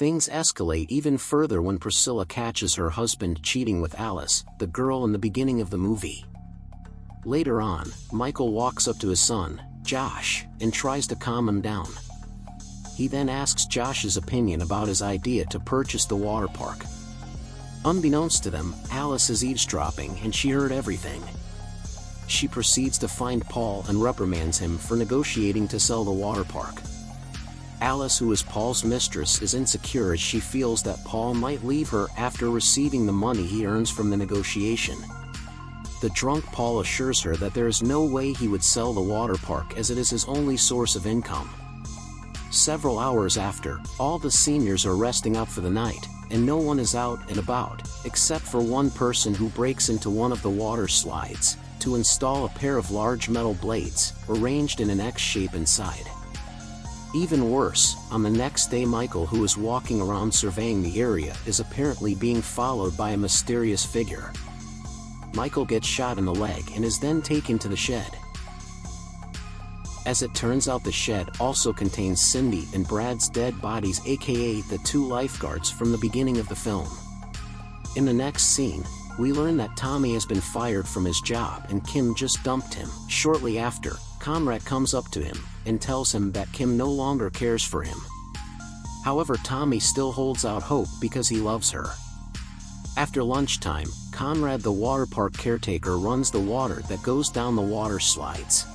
Things escalate even further when Priscilla catches her husband cheating with Alice, the girl in the beginning of the movie. Later on, Michael walks up to his son, Josh, and tries to calm him down. He then asks Josh's opinion about his idea to purchase the water park. Unbeknownst to them, Alice is eavesdropping and she heard everything. She proceeds to find Paul and reprimands him for negotiating to sell the water park. Alice, who is Paul's mistress, is insecure as she feels that Paul might leave her after receiving the money he earns from the negotiation. The drunk Paul assures her that there is no way he would sell the water park as it is his only source of income. Several hours after, all the seniors are resting up for the night, and no one is out and about, except for one person who breaks into one of the water slides to install a pair of large metal blades, arranged in an X shape inside. Even worse, on the next day Michael, who is walking around surveying the area, is apparently being followed by a mysterious figure. Michael gets shot in the leg and is then taken to the shed. As it turns out, the shed also contains Cindy and Brad's dead bodies, aka the two lifeguards from the beginning of the film. In the next scene, we learn that Tommy has been fired from his job and Kim just dumped him. Shortly after, Conrad comes up to him and tells him that Kim no longer cares for him. However, Tommy still holds out hope because he loves her. After lunchtime, Conrad, the water park caretaker, runs the water that goes down the water slides.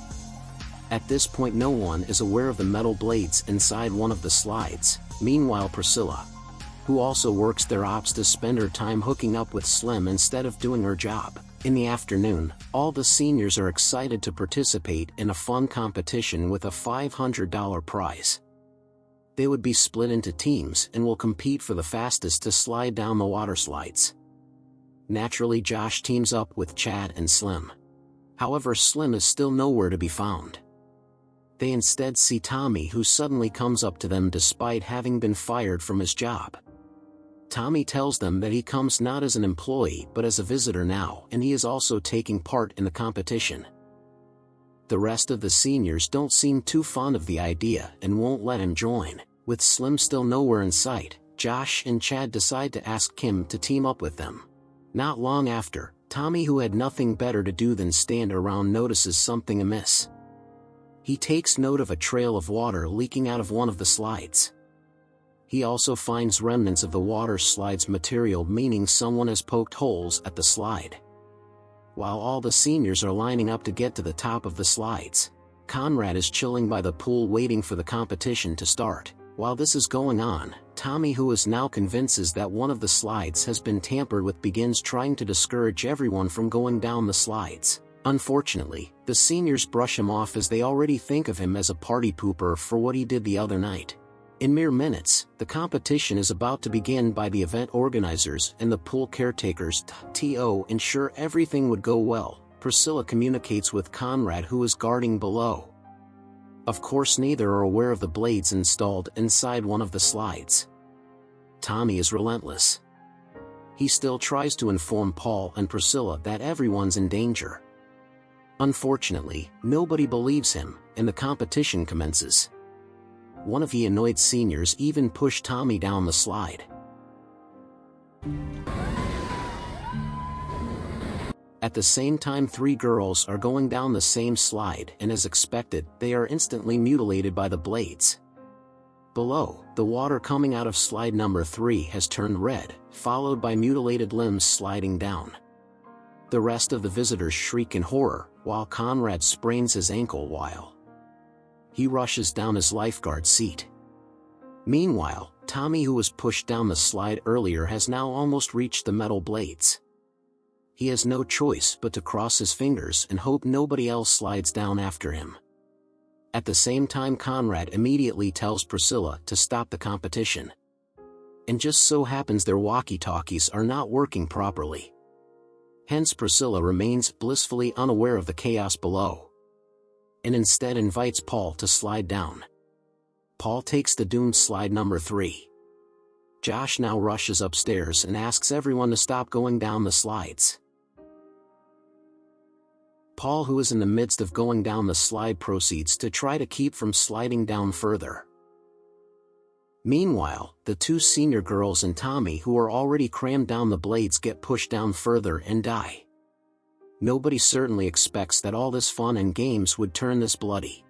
At this point, no one is aware of the metal blades inside one of the slides. Meanwhile, Priscilla, who also works there, opts to spend her time hooking up with Slim instead of doing her job. In the afternoon, all the seniors are excited to participate in a fun competition with a $500 prize. They would be split into teams and will compete for the fastest to slide down the water slides. Naturally, Josh teams up with Chad and Slim. However, Slim is still nowhere to be found. They instead see Tommy, who suddenly comes up to them despite having been fired from his job. Tommy tells them that he comes not as an employee but as a visitor now, and he is also taking part in the competition. The rest of the seniors don't seem too fond of the idea and won't let him join. With Slim still nowhere in sight, Josh and Chad decide to ask Kim to team up with them. Not long after, Tommy, who had nothing better to do than stand around, notices something amiss. He takes note of a trail of water leaking out of one of the slides. He also finds remnants of the water slide's material, meaning someone has poked holes at the slide. While all the seniors are lining up to get to the top of the slides, Conrad is chilling by the pool waiting for the competition to start. While this is going on, Tommy, who is now convinces that one of the slides has been tampered with, begins trying to discourage everyone from going down the slides. Unfortunately, the seniors brush him off as they already think of him as a party pooper for what he did the other night. In mere minutes, the competition is about to begin by the event organizers and the pool caretakers to ensure everything would go well. Priscilla communicates with Conrad, who is guarding below. Of course, neither are aware of the blades installed inside one of the slides. Tommy is relentless. He still tries to inform Paul and Priscilla that everyone's in danger. Unfortunately, nobody believes him, and the competition commences. One of the annoyed seniors even pushed Tommy down the slide. At the same time, three girls are going down the same slide, and as expected, they are instantly mutilated by the blades. Below, the water coming out of slide number 3 has turned red, followed by mutilated limbs sliding down. The rest of the visitors shriek in horror, while Conrad sprains his ankle while he rushes down his lifeguard seat. Meanwhile, Tommy, who was pushed down the slide earlier, has now almost reached the metal blades. He has no choice but to cross his fingers and hope nobody else slides down after him. At the same time, Conrad immediately tells Priscilla to stop the competition. And just so happens their walkie-talkies are not working properly. Hence, Priscilla remains blissfully unaware of the chaos below, and instead invites Paul to slide down. Paul takes the doomed slide number 3. Josh now rushes upstairs and asks everyone to stop going down the slides. Paul, who is in the midst of going down the slide, proceeds to try to keep from sliding down further. Meanwhile, the two senior girls and Tommy, who are already crammed down the blades, get pushed down further and die. Nobody certainly expects that all this fun and games would turn this bloody.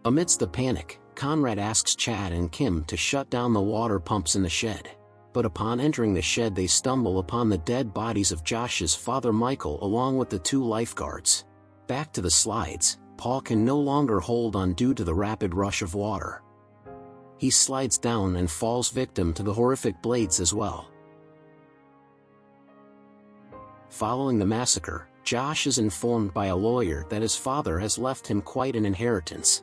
Amidst the panic, Conrad asks Chad and Kim to shut down the water pumps in the shed. But upon entering the shed, they stumble upon the dead bodies of Josh's father Michael along with the two lifeguards. Back to the slides, Paul can no longer hold on due to the rapid rush of water. He slides down and falls victim to the horrific blades as well. Following the massacre, Josh is informed by a lawyer that his father has left him quite an inheritance.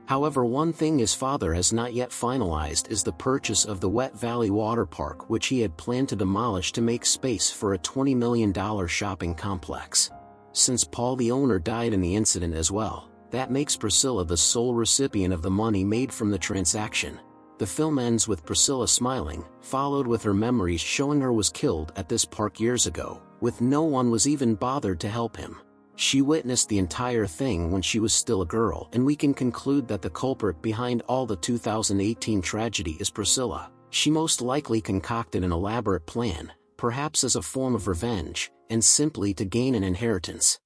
However, one thing his father has not yet finalized is the purchase of the Wet Valley Water Park, which he had planned to demolish to make space for a $20 million shopping complex. Since Paul, the owner, died in the incident as well, that makes Priscilla the sole recipient of the money made from the transaction. The film ends with Priscilla smiling, followed with her memories showing her was killed at this park years ago, with no one was even bothered to help him. She witnessed the entire thing when she was still a girl, and we can conclude that the culprit behind all the 2018 tragedy is Priscilla. She most likely concocted an elaborate plan, perhaps as a form of revenge, and simply to gain an inheritance.